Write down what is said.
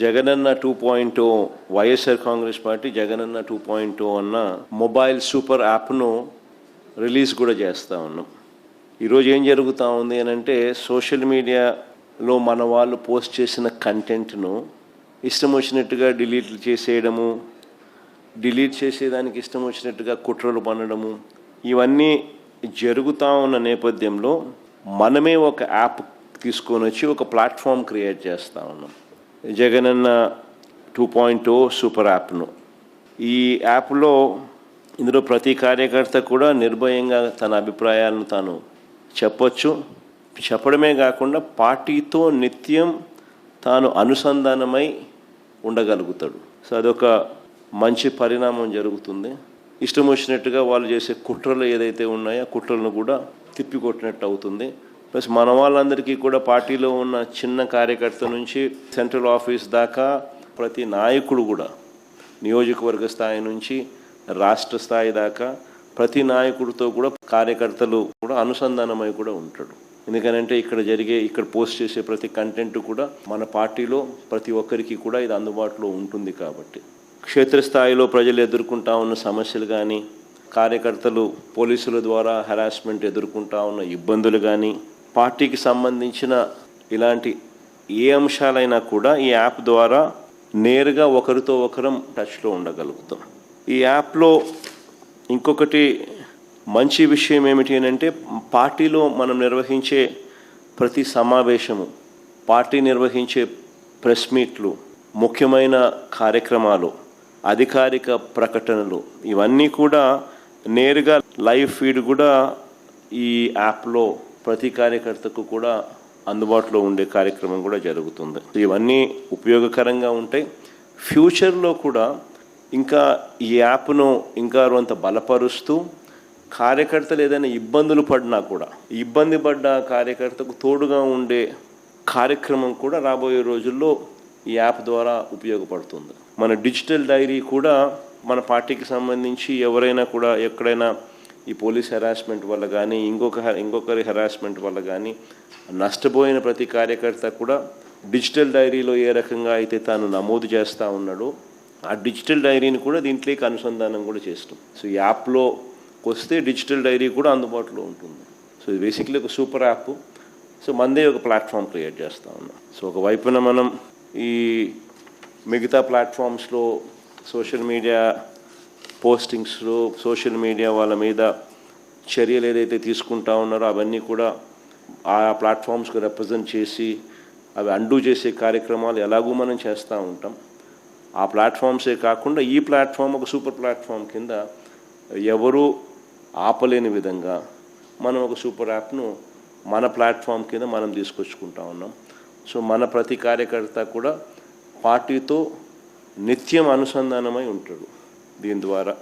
Jagananna 2.0 YSR Congress party Jagananna 2.0 అన్న mobile super యాప్ను release కూడా చేస్తూ ఉన్నాం. ఈరోజు ఏం జరుగుతూ ఉంది అని అంటే, సోషల్ మీడియాలో మన వాళ్ళు పోస్ట్ చేసిన కంటెంట్ను ఇష్టం వచ్చినట్టుగా డిలీట్ చేసేయడము, డిలీట్ చేసేదానికి ఇష్టం వచ్చినట్టుగా కుట్రలు పన్నడము, ఇవన్నీ జరుగుతూ ఉన్న నేపథ్యంలో మనమే ఒక యాప్ తీసుకొని వచ్చి ఒక ప్లాట్ఫామ్ క్రియేట్ చేస్తూ ఉన్నాం, జగనన్న 2.0 సూపర్ యాప్ను. ఈ యాప్లో ఇందులో ప్రతి కార్యకర్త కూడా నిర్భయంగా తన అభిప్రాయాలను తాను చెప్పొచ్చు. చెప్పడమే కాకుండా పార్టీతో నిత్యం తాను అనుసంధానమై ఉండగలుగుతాడు. సో అదొక మంచి పరిణామం జరుగుతుంది. ఇష్టం వచ్చినట్టుగా వాళ్ళు చేసే కుట్రలు ఏదైతే ఉన్నాయో కుట్రలను కూడా తిప్పికొట్టినట్టు అవుతుంది. ప్లస్ మన వాళ్ళందరికీ కూడా పార్టీలో ఉన్న చిన్న కార్యకర్త నుంచి సెంట్రల్ ఆఫీస్ దాకా ప్రతి నాయకుడు కూడా, నియోజకవర్గ స్థాయి నుంచి రాష్ట్ర స్థాయి దాకా ప్రతి నాయకుడితో కూడా కార్యకర్తలు కూడా అనుసంధానమై కూడా ఉంటాడు. ఎందుకనంటే ఇక్కడ పోస్ట్ చేసే ప్రతి కంటెంట్ కూడా మన పార్టీలో ప్రతి ఒక్కరికి కూడా ఇది అందుబాటులో ఉంటుంది. కాబట్టి క్షేత్రస్థాయిలో ప్రజలు ఎదుర్కొంటా ఉన్న సమస్యలు కానీ, కార్యకర్తలు పోలీసుల ద్వారా హెరాస్మెంట్ ఎదుర్కొంటా ఉన్న ఇబ్బందులు కానీ, పార్టీకి సంబంధించిన ఇలాంటి ఏ అంశాలైనా కూడా ఈ యాప్ ద్వారా నేరుగా ఒకరితో ఒకరం టచ్లో ఉండగలుగుతాం. ఈ యాప్లో ఇంకొకటి మంచి విషయం ఏమిటి అని అంటే, పార్టీలో మనం నిర్వహించే ప్రతి సమావేశము, పార్టీ నిర్వహించే ప్రెస్ మీట్లు, ముఖ్యమైన కార్యక్రమాలు, అధికారిక ప్రకటనలు, ఇవన్నీ కూడా నేరుగా లైవ్ ఫీడ్ కూడా ఈ యాప్లో ప్రతి కార్యకర్తకు కూడా అందుబాటులో ఉండే కార్యక్రమం కూడా జరుగుతుంది. ఇవన్నీ ఉపయోగకరంగా ఉంటాయి. ఫ్యూచర్లో కూడా ఇంకా ఈ యాప్ను ఇంకా కొంత బలపరుస్తూ, కార్యకర్తలు ఏదైనా ఇబ్బందులు పడినా కూడా ఇబ్బంది పడ్డ కార్యకర్తకు తోడుగా ఉండే కార్యక్రమం కూడా రాబోయే రోజుల్లో ఈ యాప్ ద్వారా ఉపయోగపడుతుంది. మన డిజిటల్ డైరీ కూడా మన పార్టీకి సంబంధించి ఎవరైనా కూడా ఎక్కడైనా ఈ పోలీస్ హెరాస్మెంట్ వల్ల కానీ ఇంకొకరి హెరాస్మెంట్ వల్ల కానీ నష్టపోయిన ప్రతి కార్యకర్త కూడా డిజిటల్ డైరీలో ఏ రకంగా అయితే తాను నమోదు చేస్తూ ఉన్నాడో ఆ డిజిటల్ డైరీని కూడా దీంట్లోకి అనుసంధానం కూడా చేస్తాం. సో ఈ యాప్లో వస్తే డిజిటల్ డైరీ కూడా అందుబాటులో ఉంటుంది. సో ఇది బేసిక్లీ ఒక సూపర్ యాప్. సో మనదే ఒక ప్లాట్ఫామ్ క్రియేట్ చేస్తూ ఉన్నాం. సో ఒకవైపున మనం ఈ మిగతా ప్లాట్ఫామ్స్లో సోషల్ మీడియా పోస్టింగ్స్లో సోషల్ మీడియా వాళ్ళ మీద చర్యలు ఏదైతే తీసుకుంటా ఉన్నారో అవన్నీ కూడా ఆ ప్లాట్ఫామ్స్కి రిప్రజెంట్ చేసి అవి అండూ చేసే కార్యక్రమాలు ఎలాగూ మనం చేస్తూ ఉంటాం. ఆ ప్లాట్ఫామ్సే కాకుండా ఈ ప్లాట్ఫామ్ ఒక సూపర్ ప్లాట్ఫామ్ కింద ఎవరూ ఆపలేని విధంగా మనం ఒక సూపర్ యాప్ను మన ప్లాట్ఫామ్ కింద మనం తీసుకొచ్చుకుంటా ఉన్నాం. సో మన ప్రతి కార్యకర్త కూడా పార్టీతో నిత్యం అనుసంధానమై ఉంటాడు దీని ద్వారా.